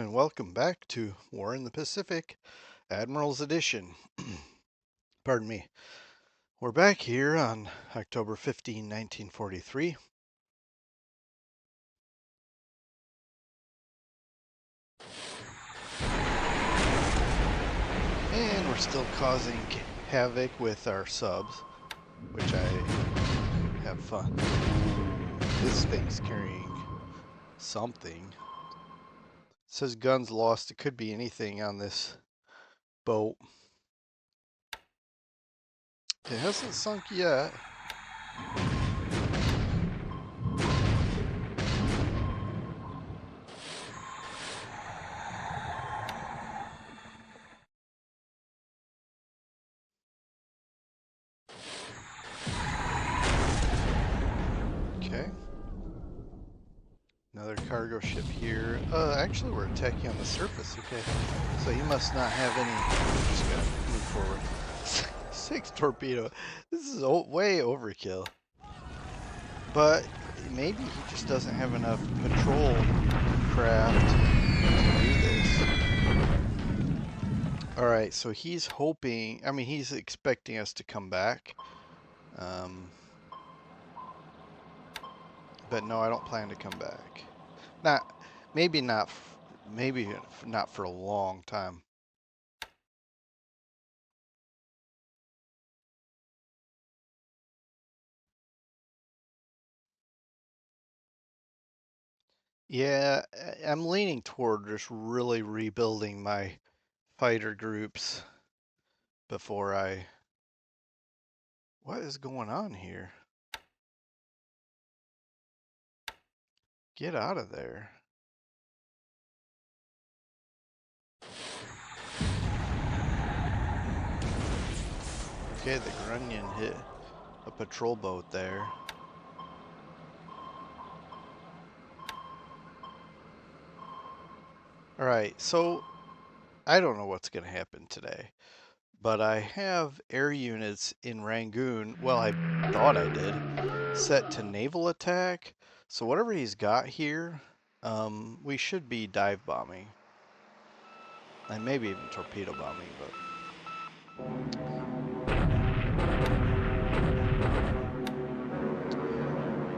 and welcome back to War in the Pacific, Admiral's Edition. Pardon me. We're back here on October 15, 1943. And we're still causing havoc with our subs, which I have fun. This thing's carrying something. It says guns lost. It could be anything on this boat. It hasn't sunk yet. Okay. Another cargo ship here. Actually, we're attacking on the surface. Okay. So he must not have any. Just gotta move forward. 6 torpedo. This is way overkill. But maybe he just doesn't have enough patrol craft to do this. Alright, so he's hoping. I mean, he's expecting us to come back. But no, I don't plan to come back. Maybe not for a long time. Yeah, I'm leaning toward just really rebuilding my fighter groups before I... What is going on here? Get out of there. Okay, the Grunion hit a patrol boat there. Alright, so I don't know what's going to happen today, but I have air units in Rangoon, well, I thought I did, set to naval attack. So whatever he's got here, we should be dive bombing. And maybe even torpedo bombing, but...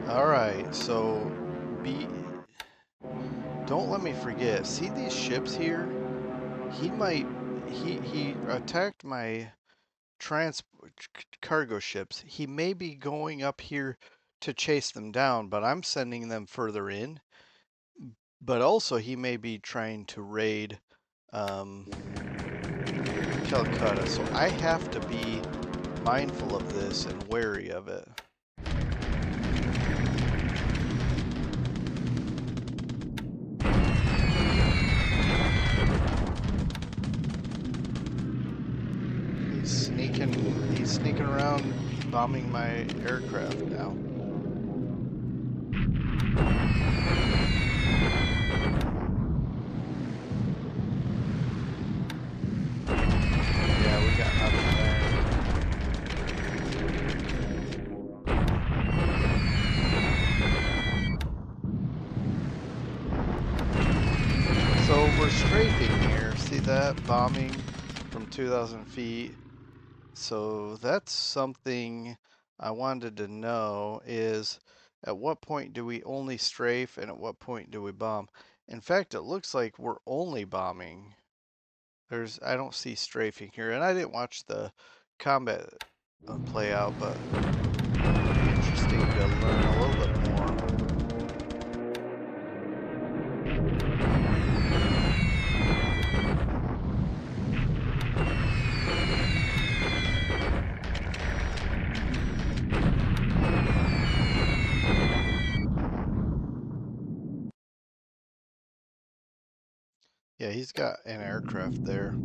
Alright, so don't let me forget, see these ships here? He attacked my cargo ships. He may be going up here to chase them down, but I'm sending them further in. But also he may be trying to raid Calcutta, so I have to be mindful of this and wary of it. He's sneaking around bombing my aircraft now. Yeah, we got nothing there. So we're strafing here. See that? Bombing from 2,000 feet. So that's something I wanted to know is at what point do we only strafe and at what point do we bomb? In fact, it looks like we're only bombing. I don't see strafing here, and I didn't watch the combat play out, but interesting to learn a little bit more. Yeah, he's got an aircraft there.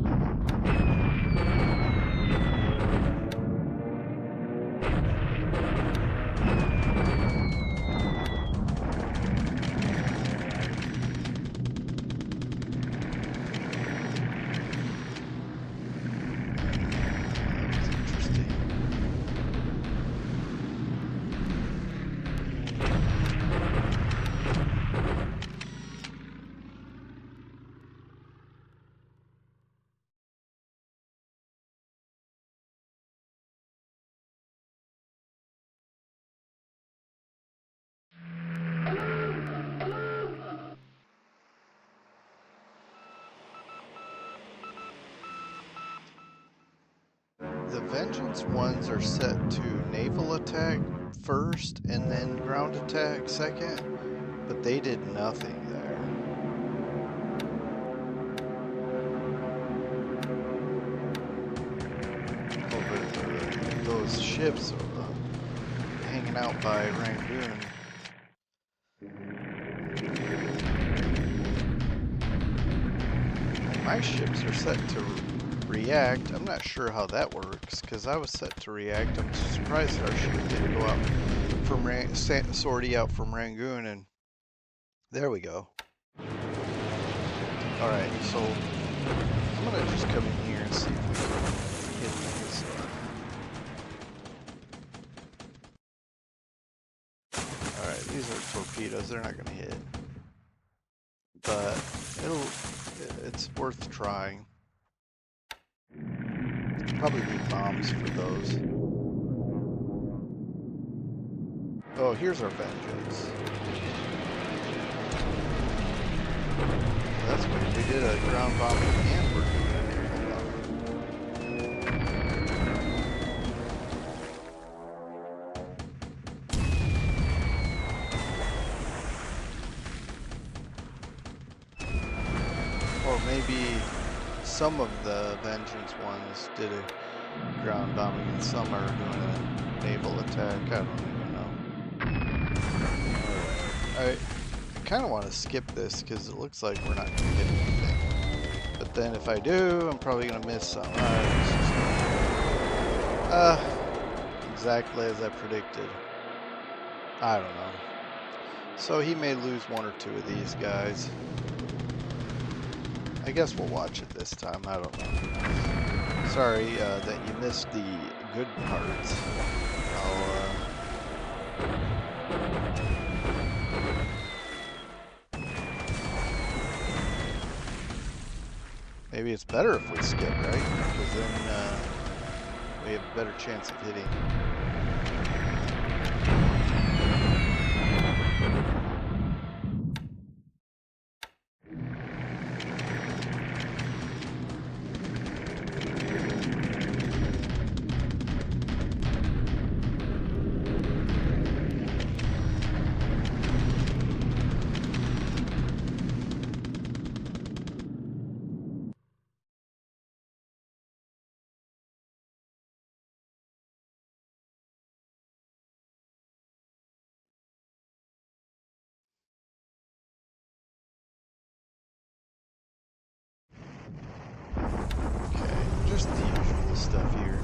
the Vengeance ones are set to naval attack first and then ground attack second, but they did nothing there. Over those ships hanging out by Rangoon. My ships are set to react. I'm not sure how that works because I was set to react. I'm surprised that our ship didn't go out from sortie out from Rangoon, and there we go. All right, so I'm gonna just come in here and see if we can hit these. All right, these are torpedoes. They're not gonna hit, but it's worth trying. Probably need bombs for those. Oh, here's our Vengeance. That's good. We did a ground bombing and we're doing an aerial bombing. Or maybe some of the Vengeance ones did a ground bombing and some are doing a naval attack. I don't even know. Alright. I kind of want to skip this because it looks like we're not going to get anything. But then if I do, I'm probably going to miss some. Exactly as I predicted. I don't know. So he may lose one or two of these guys. I guess we'll watch it this time. I don't know. Sorry that you missed the good parts. Maybe it's better if we skip, right? Because then we have a better chance of hitting. Okay, just the usual stuff here.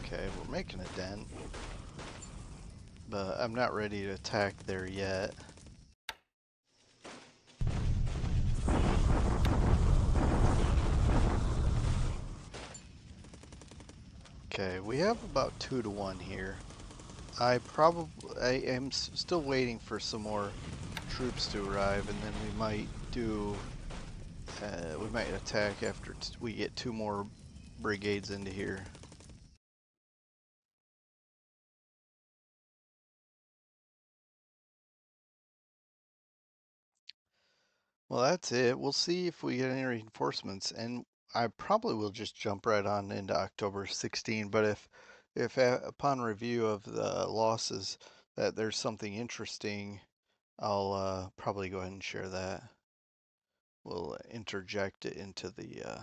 Okay, we're making a dent, but I'm not ready to attack there yet. Okay, we have about 2 to 1 here. I am still waiting for some more troops to arrive, and then we might do. We might attack after we get 2 more brigades into here. Well, that's it. We'll see if we get any reinforcements, and I probably will just jump right on into October 16. But if upon review of the losses that there's something interesting, I'll probably go ahead and share that. We'll interject it into the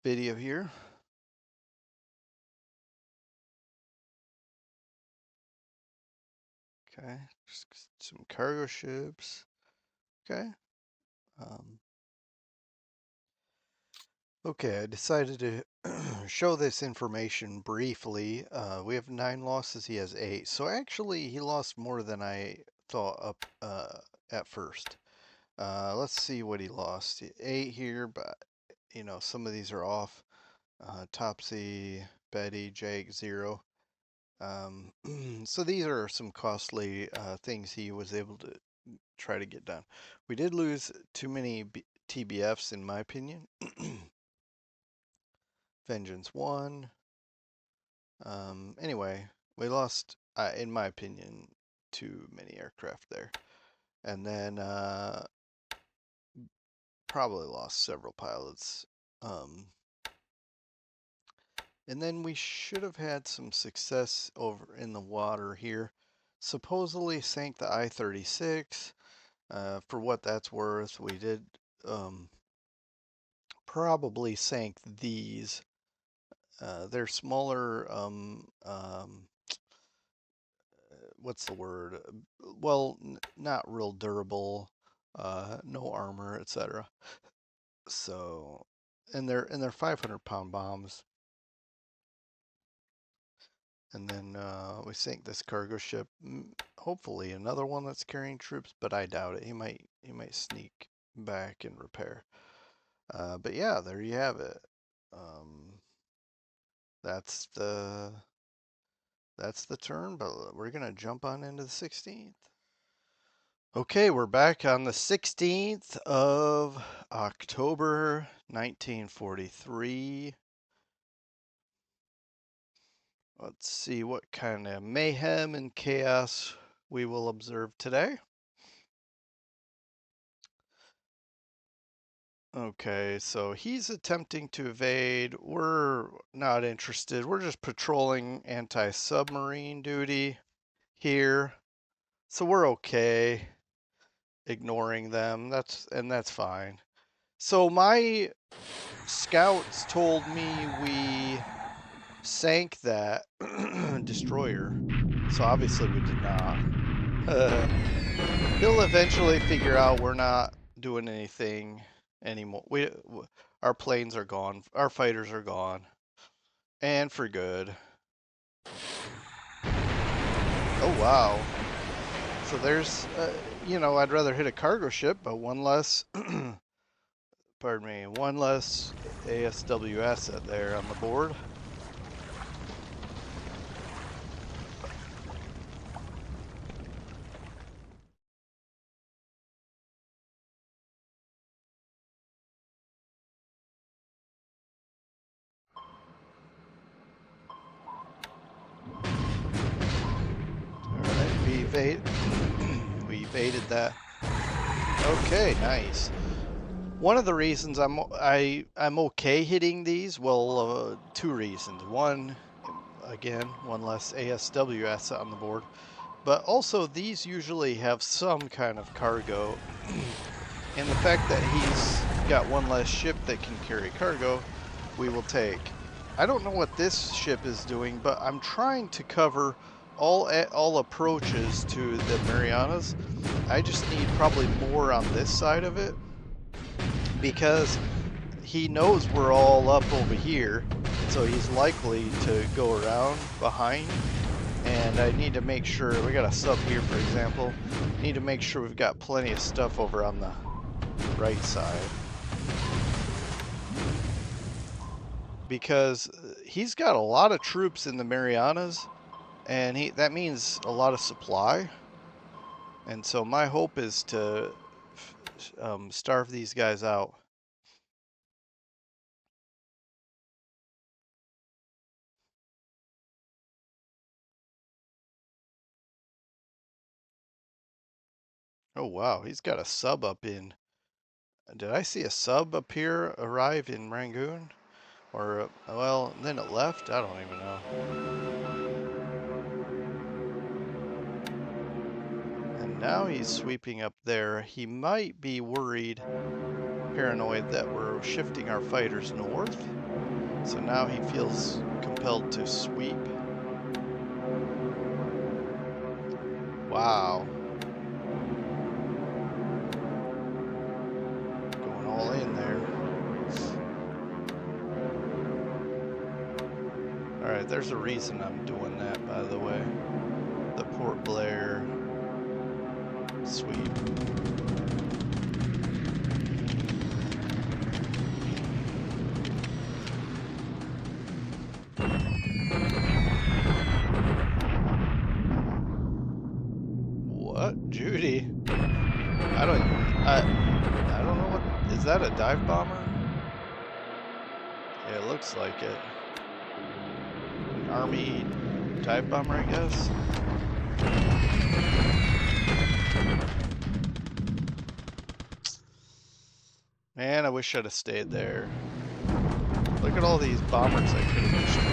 video here. Okay, just some cargo ships. Okay. Um, Okay, I decided to show this information briefly. We have 9 losses, he has 8. So actually, he lost more than I thought up at first. Let's see what he lost. 8 here, but you know, some of these are off. Topsy, Betty, Jake, 0. So these are some costly things he was able to try to get done. We did lose too many TBFs in my opinion. Vengeance 1. Anyway, we lost, in my opinion, too many aircraft there. And then probably lost several pilots. And then we should have had some success over in the water here. Supposedly sank the I-36. For what that's worth, we did probably sank these. They're smaller, what's the word? Well, not real durable, no armor, etc. So, and they're 500-pound bombs. And then we sank this cargo ship. Hopefully another one that's carrying troops, but I doubt it. He might sneak back and repair. But yeah, there you have it. That's the turn, but we're gonna jump on into the 16th. Okay, we're back on the 16th of October, 1943. Let's see what kind of mayhem and chaos we will observe today. Okay, so he's attempting to evade. We're not interested. We're just patrolling anti-submarine duty here. So we're okay ignoring them. That's fine. So my scouts told me we sank that destroyer. So obviously we did not. He'll eventually figure out we're not doing anything anymore. Our planes are gone. Our fighters are gone. And for good. Oh, wow. So there's, you know, I'd rather hit a cargo ship, but one less, pardon me, one less ASW asset there on the board. Alright, we evaded that. Okay, nice. One of the reasons I'm okay hitting these, well, two reasons. One, again, one less ASW asset on the board, but also these usually have some kind of cargo, and the fact that he's got one less ship that can carry cargo, we will take. I don't know what this ship is doing, but I'm trying to cover all approaches to the Marianas. I just need probably more on this side of it, because he knows we're all up over here, so he's likely to go around behind. And I need to make sure, we got a sub here for example, need to make sure we've got plenty of stuff over on the right side. Because he's got a lot of troops in the Marianas, and that means a lot of supply. And so my hope is to starve these guys out. Oh wow, he's got a sub up in. Did I see a sub up here arrive in Rangoon? Or, well, then it left? I don't even know. And now he's sweeping up there. He might be worried, paranoid that we're shifting our fighters north. So now he feels compelled to sweep. Wow. Going all in there. Alright, there's a reason I'm doing that, by the way. The Port Blair sweep. What? Judy? I don't know what is that, a dive bomber? Yeah, it looks like it. An army dive bomber, I guess. Man, I wish I'd have stayed there. Look at all these bombers I could have destroyed.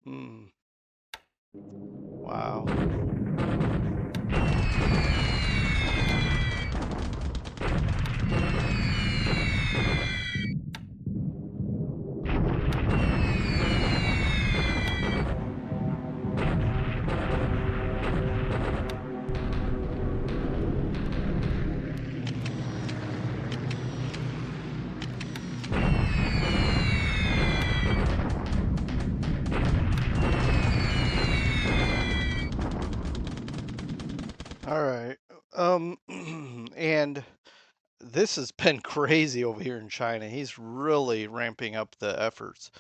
Hmm. Wow. All right. And this has been crazy over here in China. He's really ramping up the efforts.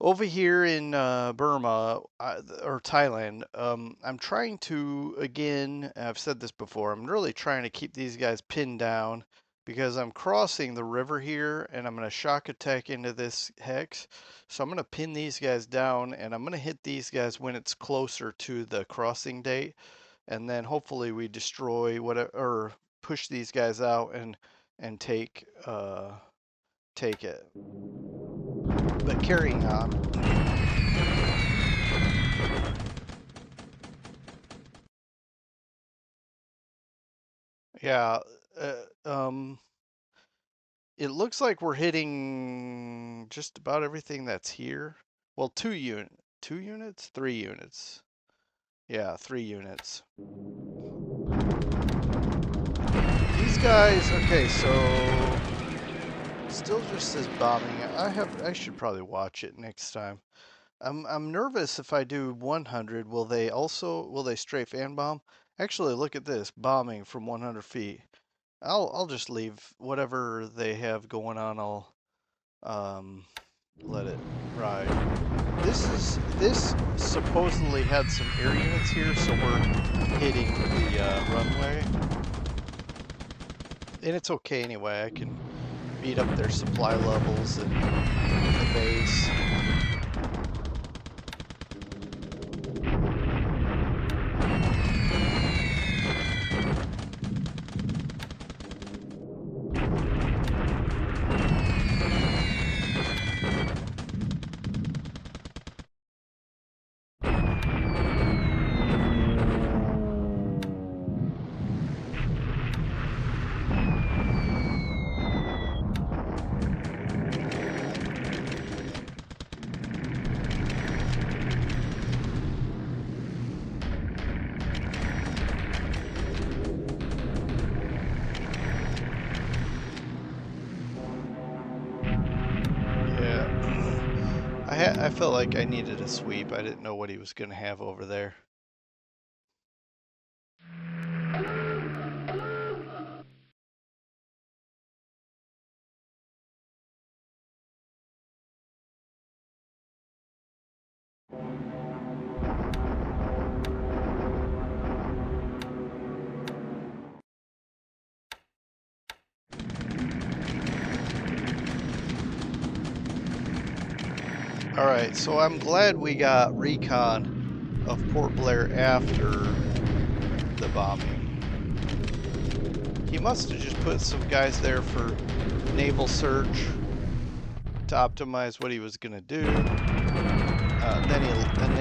Over here in Burma or Thailand, I'm trying to, again, I've said this before, I'm really trying to keep these guys pinned down because I'm crossing the river here and I'm going to shock attack into this hex. So I'm going to pin these guys down and I'm going to hit these guys when it's closer to the crossing date. And then hopefully we destroy whatever, or push these guys out and take it. But carrying on. Yeah, uh, um, it looks like we're hitting just about everything that's here. Well, 2 units, 3 units. Yeah, 3 units. These guys, okay, so still just says bombing. I should probably watch it next time. I'm nervous if I do 100, will they strafe and bomb? Actually, look at this, bombing from 100 feet. I'll just leave whatever they have going on. I'll let it ride. This supposedly had some air units here, so we're hitting the runway, and it's okay anyway. I can beat up their supply levels and the base. I felt like I needed a sweep. I didn't know what he was going to have over there. All right, so I'm glad we got recon of Port Blair after the bombing. He must have just put some guys there for naval search to optimize what he was going to do. Then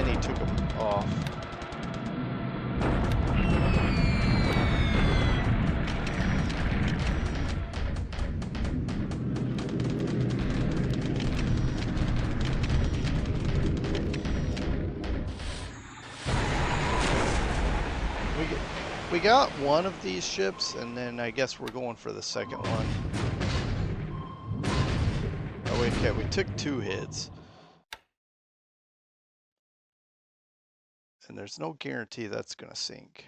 he took them off. we got one of these ships, and then I guess we're going for the second one. Oh wait, okay, we took 2 hits. And there's no guarantee that's gonna sink.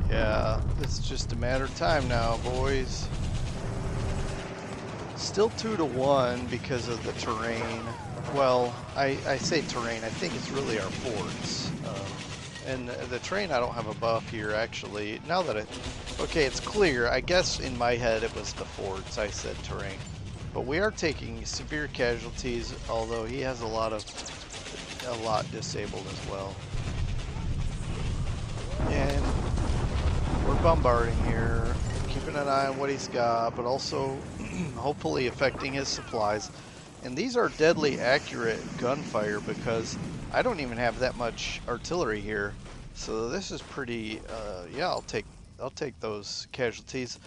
Yeah, it's just a matter of time now, boys. Still 2-1 because of the terrain. Well, I say terrain, I think it's really our forts. And the terrain, I don't have a buff here, actually. Now that okay, it's clear. I guess in my head it was the forts. I said terrain. But we are taking severe casualties, although he has a lot disabled as well. And we're bombarding here, keeping an eye on what he's got, but also hopefully affecting his supplies. And these are deadly accurate gunfire because I don't even have that much artillery here. So this is pretty, yeah, I'll take those casualties.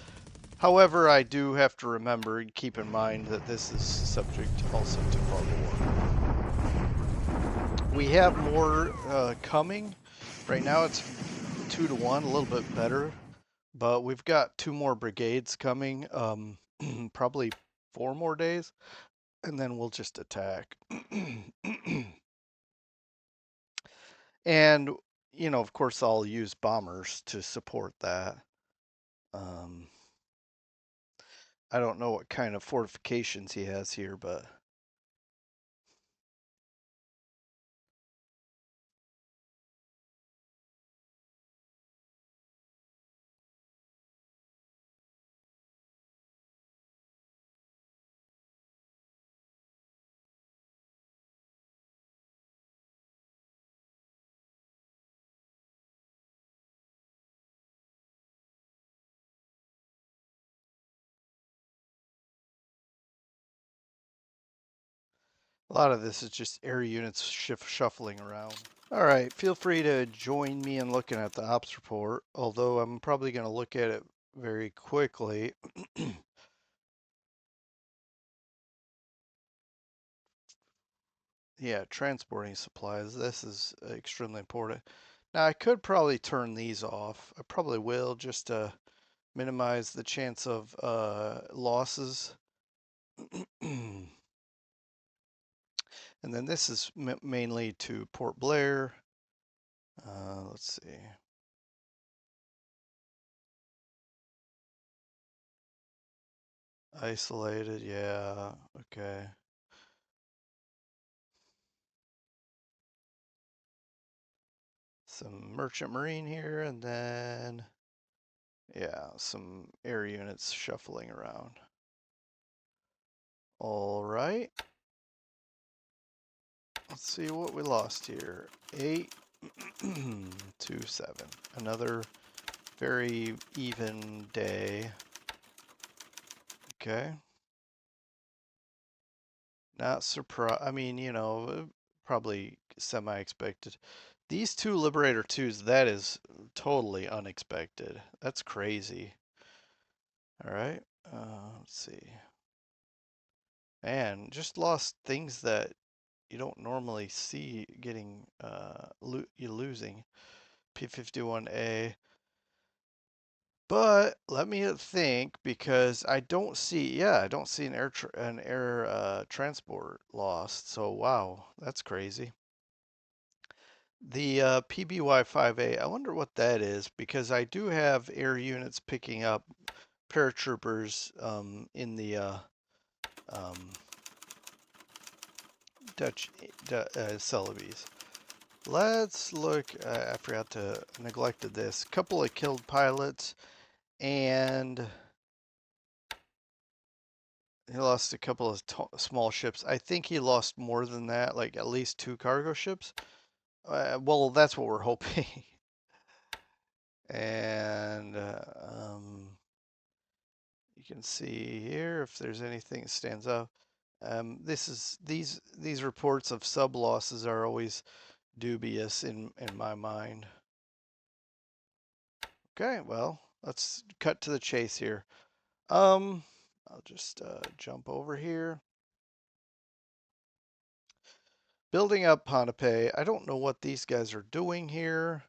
However, I do have to remember and keep in mind that this is subject also to bug war. We have more coming. Right now it's 2-1, a little bit better. But we've got 2 more brigades coming, probably 4 more days, and then we'll just attack. And, you know, of course, I'll use bombers to support that. Um, I don't know what kind of fortifications he has here, but a lot of this is just air units shuffling around. All right, feel free to join me in looking at the ops report, although I'm probably going to look at it very quickly. Yeah, transporting supplies. This is extremely important. Now, I could probably turn these off. I probably will just to minimize the chance of losses. And then this is mainly to Port Blair. Let's see. Isolated, yeah, okay. Some merchant marine here, and then, yeah, some air units shuffling around. All right. Let's see what we lost here. 8, 2, 7. Another very even day. Okay. Not surprised. I mean, you know, probably semi-expected. These 2 Liberator 2s, that is totally unexpected. That's crazy. All right. Let's see. Man, just lost things that you don't normally see getting, you losing. P-51A. But let me think because I don't see, yeah, I don't see an air transport lost. So wow, that's crazy. The PBY-5A, I wonder what that is because I do have air units picking up paratroopers in the um, Dutch Celebes. Let's look. I forgot to neglected this. A couple of killed pilots and he lost a couple of small ships. I think he lost more than that, like at least 2 cargo ships. Well, that's what we're hoping. And can see here if there's anything that stands out. These reports of sub losses are always dubious in my mind. Okay, well, let's cut to the chase here. I'll just jump over here. Building up Ponape. I don't know what these guys are doing here.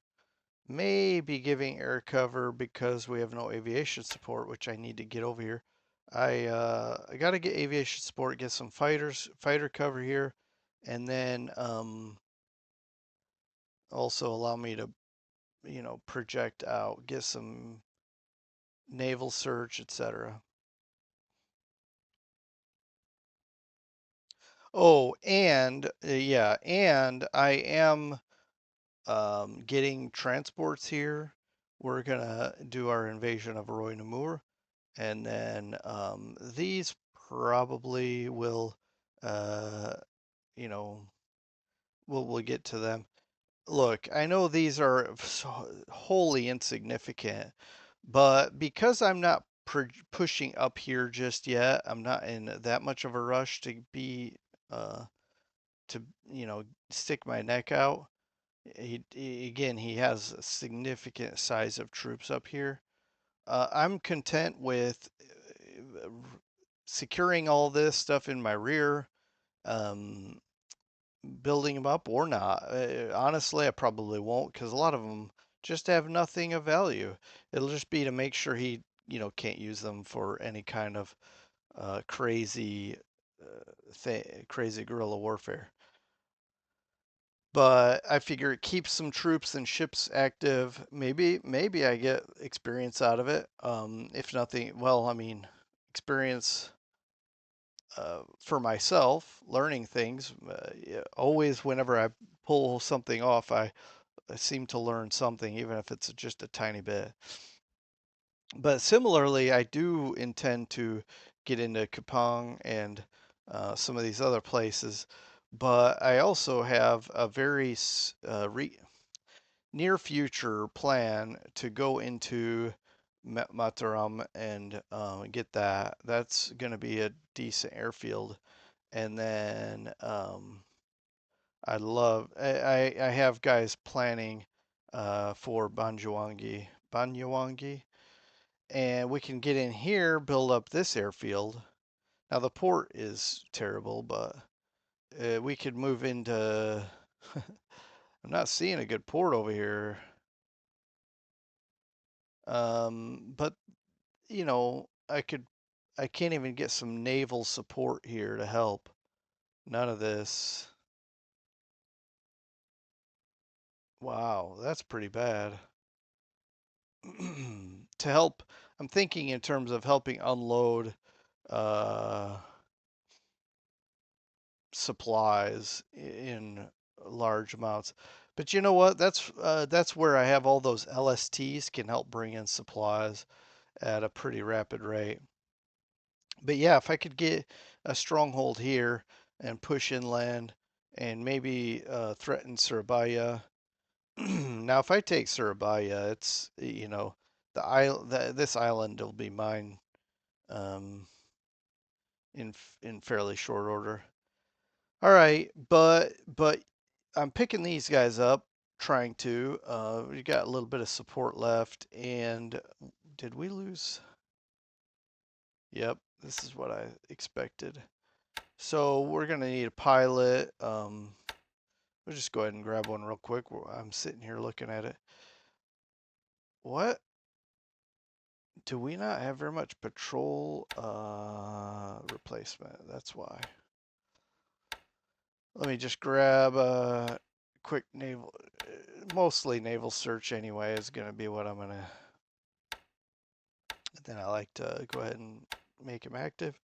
Maybe giving air cover because we have no aviation support, which I need to get over here. I got to get aviation support, get some fighter cover here, and then also allow me to, project out, get some naval search, etc. Oh, and yeah, and I am getting transports here. We're gonna do our invasion of Roy Namur, and then these probably will, uh, you know, we'll get to them. Look, I know these are wholly insignificant, but because I'm not pushing up here just yet, I'm not in that much of a rush to be uh, to stick my neck out. Again, he has a significant size of troops up here. I'm content with securing all this stuff in my rear, um, building them up or not. Honestly, I probably won't because a lot of them just have nothing of value. It'll just be to make sure he, can't use them for any kind of crazy guerrilla warfare. But I figure it keeps some troops and ships active. Maybe I get experience out of it. If nothing, well, I mean, experience for myself, learning things. Yeah, always, whenever I pull something off, I seem to learn something, even if it's just a tiny bit. But similarly, I do intend to get into Kapong and some of these other places. But I also have a very near future plan to go into Mataram and get that. That's going to be a decent airfield. And then I have guys planning for Banyuwangi, and we can get in here, build up this airfield. Now the port is terrible, but we could move into. I'm not seeing a good port over here. But I can't even get some naval support here to help. None of this. Wow, that's pretty bad. To help, I'm thinking in terms of helping unload uh, supplies in large amounts. But you know what? That's where I have all those LSTs can help bring in supplies at a pretty rapid rate. But yeah, if I could get a stronghold here and push inland and maybe threaten Surabaya. Now, if I take Surabaya, it's this island will be mine um, in fairly short order. All right, but I'm picking these guys up, trying to. We got a little bit of support left, and did we lose? Yep, this is what I expected. So we're gonna need a pilot. We'll just go ahead and grab one real quick. I'm sitting here looking at it. What? Do we not have very much patrol replacement? That's why. Let me just grab a quick naval, mostly naval search anyway is going to be what I'm going to. Then I like to go ahead and make them active.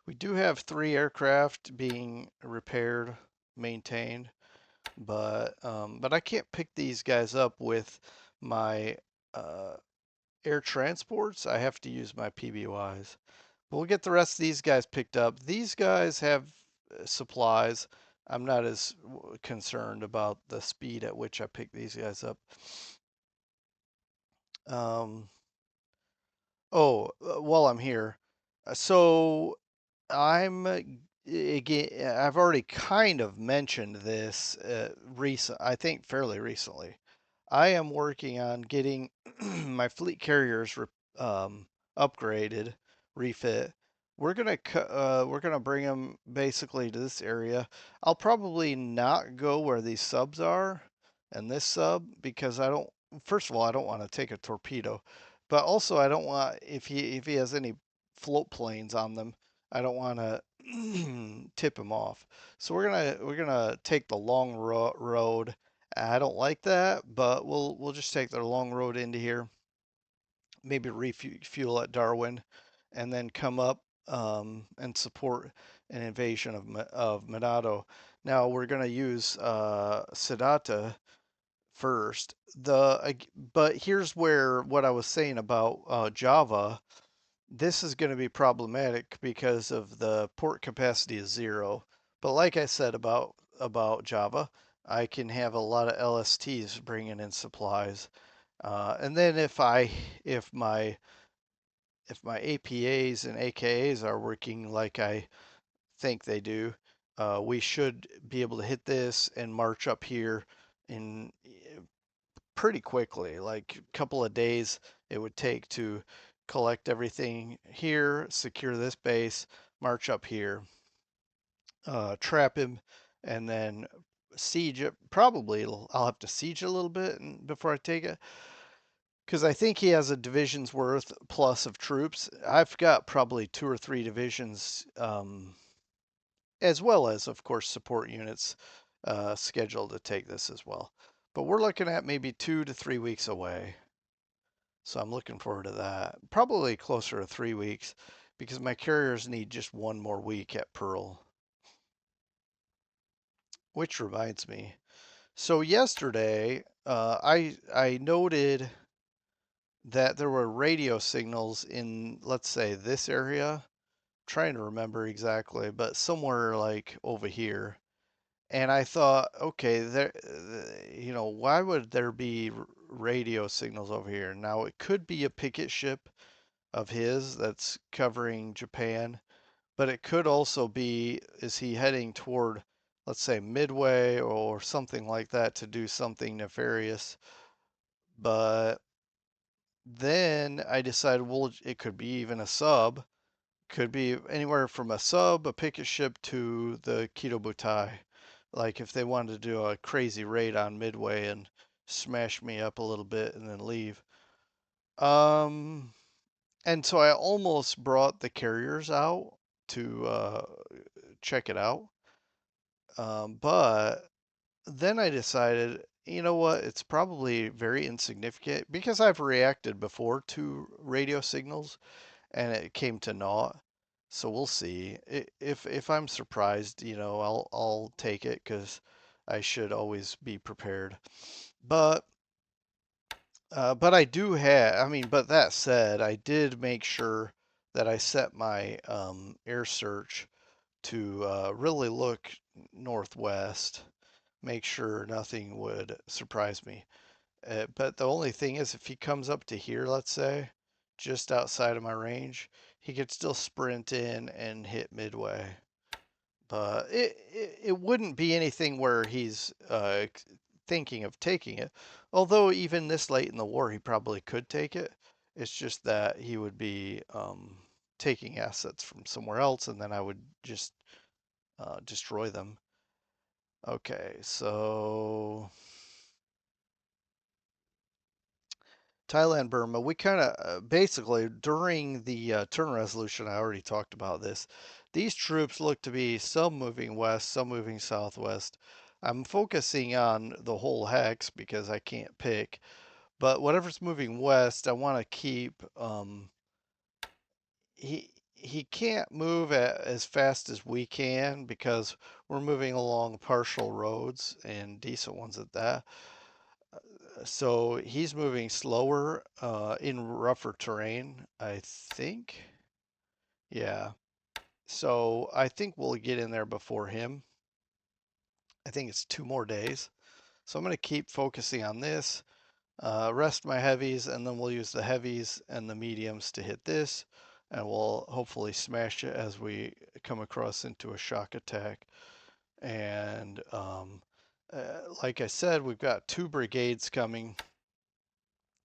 We do have 3 aircraft being repaired, maintained, but I can't pick these guys up with my air transports. I have to use my PBYs. We'll get the rest of these guys picked up. These guys have supplies. I'm not as concerned about the speed at which I pick these guys up. Um, oh, while I'm here, So I'm again. I've already kind of mentioned this I think fairly recently. I am working on getting my fleet carriers upgraded, refit. We're gonna bring them basically to this area. I'll probably not go where these subs are and this sub because I don't. First of all, I don't want to take a torpedo, but also I don't want if he has any float planes on them, I don't want to tip him off. So we're gonna take the long road. I don't like that, but we'll just take the long road into here, maybe refuel at Darwin, and then come up and support an invasion of Monado. Now we're gonna use Sedata first. But here's where what I was saying about Java. This is going to be problematic because of the port capacity is 0. But like I said about Java, I can have a lot of LSTs bringing in supplies. And then if my if my APAs and AKAs are working like I think they do, we should be able to hit this and march up here in pretty quickly, like a couple of days it would take to collect everything here, secure this base, march up here, trap him, and then siege it. Probably I'll have to siege it a little bit before I take it. Because I think he has a division's worth plus of troops. I've got probably 2 or 3 divisions, as well as, of course, support units scheduled to take this as well. But we're looking at maybe 2 to 3 weeks away. So I'm looking forward to that. Probably closer to 3 weeks because my carriers need just one more week at Pearl. Which reminds me. So yesterday, I noted that there were radio signals in, let's say, this area. I'm trying to remember exactly, but somewhere like over here. And I thought, okay, why would there be radio signals over here? Now it could be a picket ship of his that's covering Japan, but it could also be, is he heading toward, let's say, Midway or something like that to do something nefarious? But then I decided, well, it could be even a sub. Could be anywhere from a sub, a picket ship to the Kido Butai. Like if they wanted to do a crazy raid on Midway and smash me up a little bit and then leave. Um, And so I almost brought the carriers out to check it out. But then I decided, you know what, it's probably very insignificant because I've reacted before to radio signals and it came to naught. So we'll see. If I'm surprised, I'll take it because I should always be prepared. But but I do have, I mean, but that said, I did make sure that I set my air search to really look northwest, make sure nothing would surprise me. But the only thing is, if he comes up to here, let's say, just outside of my range, he could still sprint in and hit Midway. But it wouldn't be anything where he's thinking of taking it. Although even this late in the war, he probably could take it. It's just that he would be taking assets from somewhere else, and then I would just destroy them. Okay, so Thailand, Burma, we kind of basically during the turn resolution, I already talked about this. These troops look to be some moving west, some moving southwest. I'm focusing on the whole hex because I can't pick, but whatever's moving west, I want to keep. He can't move as fast as we can because we're moving along partial roads and decent ones at that. So he's moving slower in rougher terrain, I think. Yeah. So I think we'll get in there before him. I think it's 2 more days. So I'm going to keep focusing on this, rest my heavies, and then we'll use the heavies and the mediums to hit this. and we'll hopefully smash it as we come across into a shock attack. And like I said, we've got 2 brigades coming.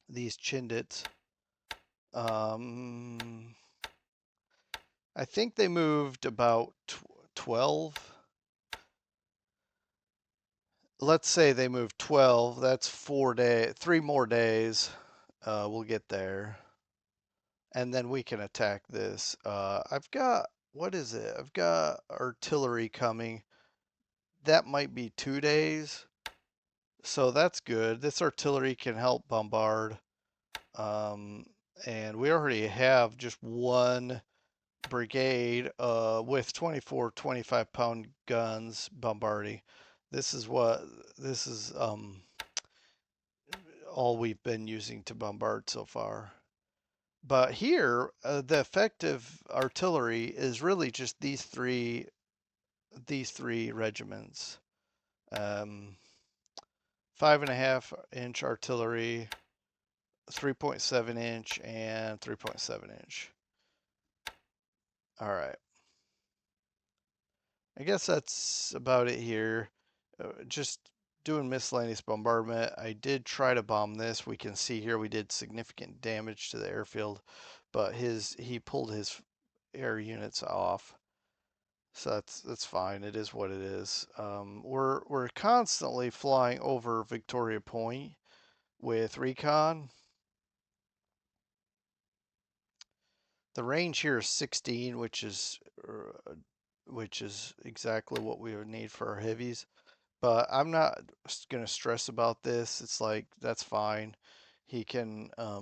These Chindits. Um, I think they moved about 12. Let's say they moved 12. That's 4 days, 3 more days. We'll get there. And then we can attack this. I've got, what is it? I've got artillery coming. That might be 2 days. So that's good. This artillery can help bombard. Um, and we already have just one brigade with 24 25-pound guns bombarding. This is what this is all we've been using to bombard so far. But here, the effective artillery is really just these three regiments. Um, 5.5-inch artillery, 3.7-inch, and 3.7-inch. All right. I guess that's about it here. Just doing miscellaneous bombardment. I did try to bomb this. We can see here we did significant damage to the airfield, but he pulled his air units off. So that's fine. It is what it is. We're constantly flying over Victoria Point with recon. The range here is 16, which is exactly what we would need for our heavies. But I'm not gonna stress about this. It's like that's fine. He can. Why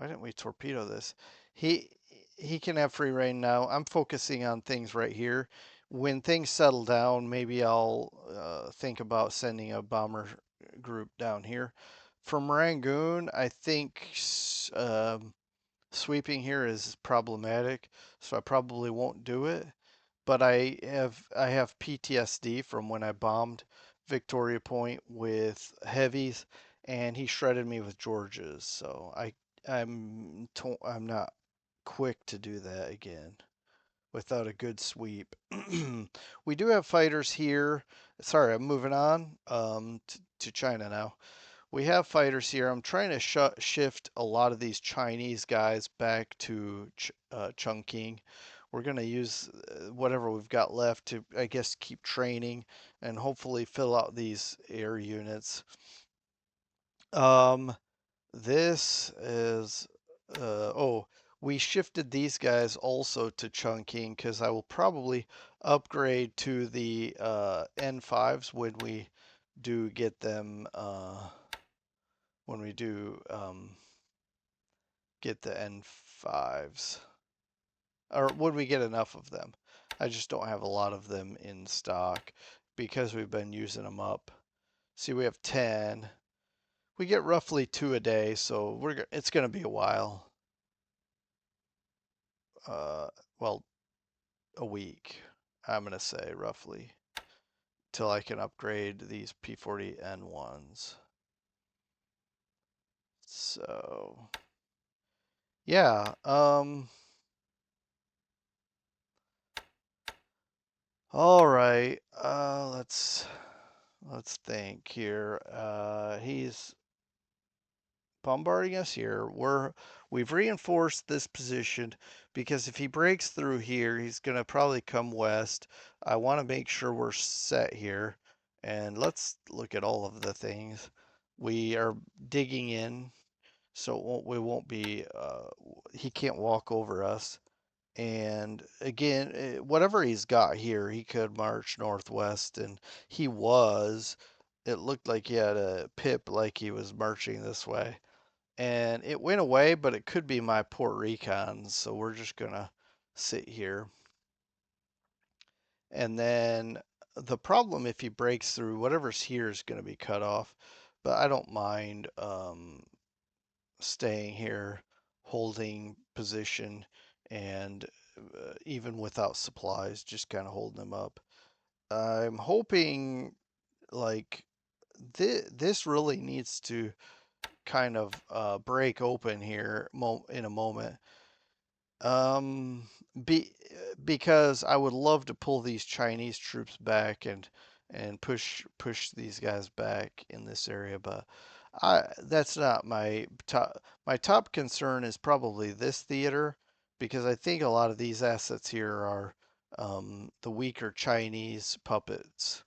didn't we torpedo this? He he can have free reign now. I'm focusing on things right here. When things settle down, maybe I'll think about sending a bomber group down here. From Rangoon, I think sweeping here is problematic, so I probably won't do it. But I have PTSD from when I bombed Victoria Point with heavies, and he shredded me with Georges. So I'm not quick to do that again without a good sweep. We do have fighters here. Sorry, I'm moving on to China now. We have fighters here. I'm trying to shift a lot of these Chinese guys back to Chungking. We're going to use whatever we've got left to, I guess, keep training and hopefully fill out these air units. Um, this is, oh, we shifted these guys also to Chungking because I will probably upgrade to the N5s do get them, when we do get the N5s, or would we get enough of them? I just don't have a lot of them in stock because we've been using them up. See, we have 10. We get roughly 2 a day, so it's going to be a while. Uh, well, a week, I'm going to say roughly, till I can upgrade these P40N1s. So, yeah, all right. Let's think here. He's bombarding us here. We've reinforced this position because if he breaks through here, he's gonna probably come west. I want to make sure we're set here. And let's look at all of the things. We are digging in, so we won't be. He can't walk over us. And again, whatever he's got here, he could march northwest, and he was. It looked like he had a pip, like he was marching this way. And it went away, but it could be my port recon, so we're just gonna sit here. And then the problem, if he breaks through, whatever's here is gonna be cut off. But I don't mind staying here, holding position, and even without supplies, just kind of holding them up. I'm hoping like this really needs to kind of break open here in a moment. Um, be because I would love to pull these Chinese troops back and push these guys back in this area, but that's not my top. My top concern is probably this theater because I think a lot of these assets here are the weaker Chinese puppets.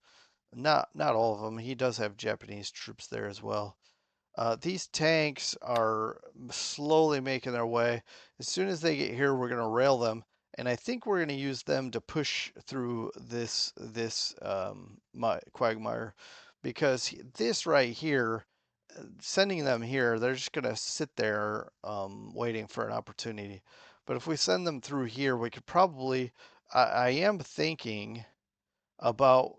Not all of them. He does have Japanese troops there as well. These tanks are slowly making their way. As soon as they get here, we're going to rail them, and I think we're going to use them to push through this quagmire, because this right here, sending them here, they're just going to sit there waiting for an opportunity. But if we send them through here, we could probably. I am thinking about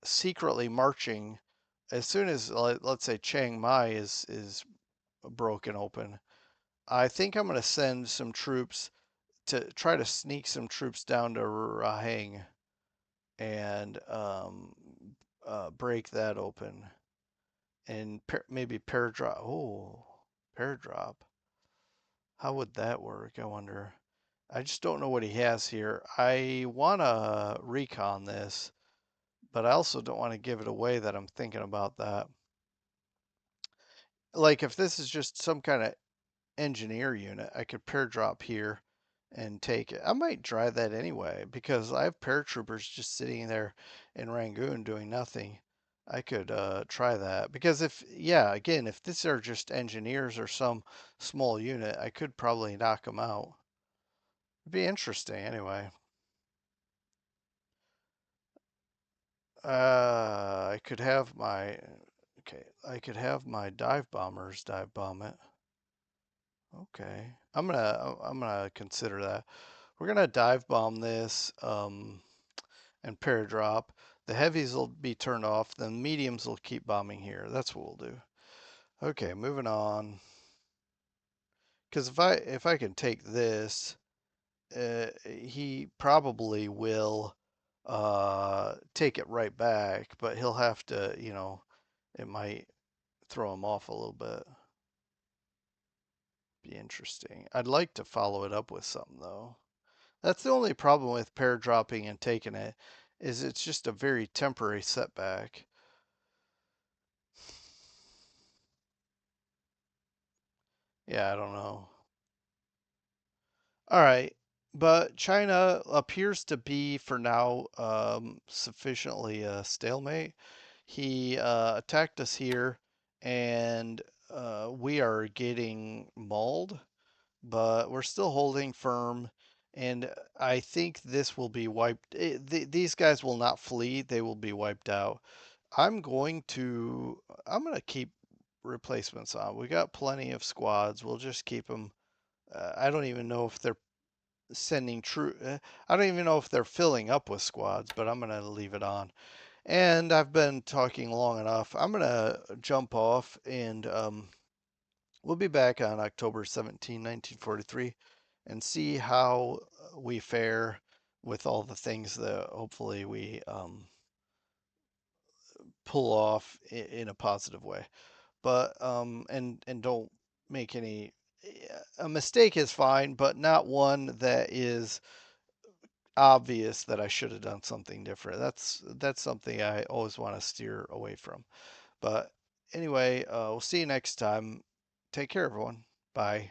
secretly marching as soon as let's say Chiang Mai is broken open. I think I'm going to send some troops to try to sneak some troops down to Rahang and break that open and maybe paradrop. Oh, paradrop. How would that work? I wonder. I just don't know what he has here. I want to recon this, but I also don't want to give it away that I'm thinking about that. Like if this is just some kind of engineer unit, I could pair drop here and take it. I might try that anyway because I have paratroopers just sitting there in Rangoon doing nothing. I could try that because yeah, again, if these are just engineers or some small unit, I could probably knock them out. It'd be interesting anyway. I could have my okay. I could have my dive bombers dive bomb it. Okay, I'm gonna consider that. We're gonna dive bomb this and paradrop. The heavies will be turned off. The mediums will keep bombing here. That's what we'll do. Okay, moving on. Because if I can take this, he probably will take it right back, but he'll have to, it might throw him off a little bit. Be interesting. I'd like to follow it up with something though. That's the only problem with pair dropping and taking it, is it's just a very temporary setback. Yeah, I don't know. All right, but China appears to be for now sufficiently stalemate. He attacked us here, and we are getting mauled, but we're still holding firm. And I think this will be wiped. These guys will not flee; they will be wiped out. I'm going to keep replacements on. We got plenty of squads. We'll just keep them. I don't even know if they're sending true. I don't even know if they're filling up with squads, but I'm going to leave it on. And I've been talking long enough. I'm going to jump off and we'll be back on October 17, 1943 and see how we fare with all the things that hopefully we pull off in a positive way. But and don't make any a mistake is fine, but not one that is obvious that I should have done something different. That's something I always want to steer away from. But anyway, we'll see you next time. Take care, everyone. Bye.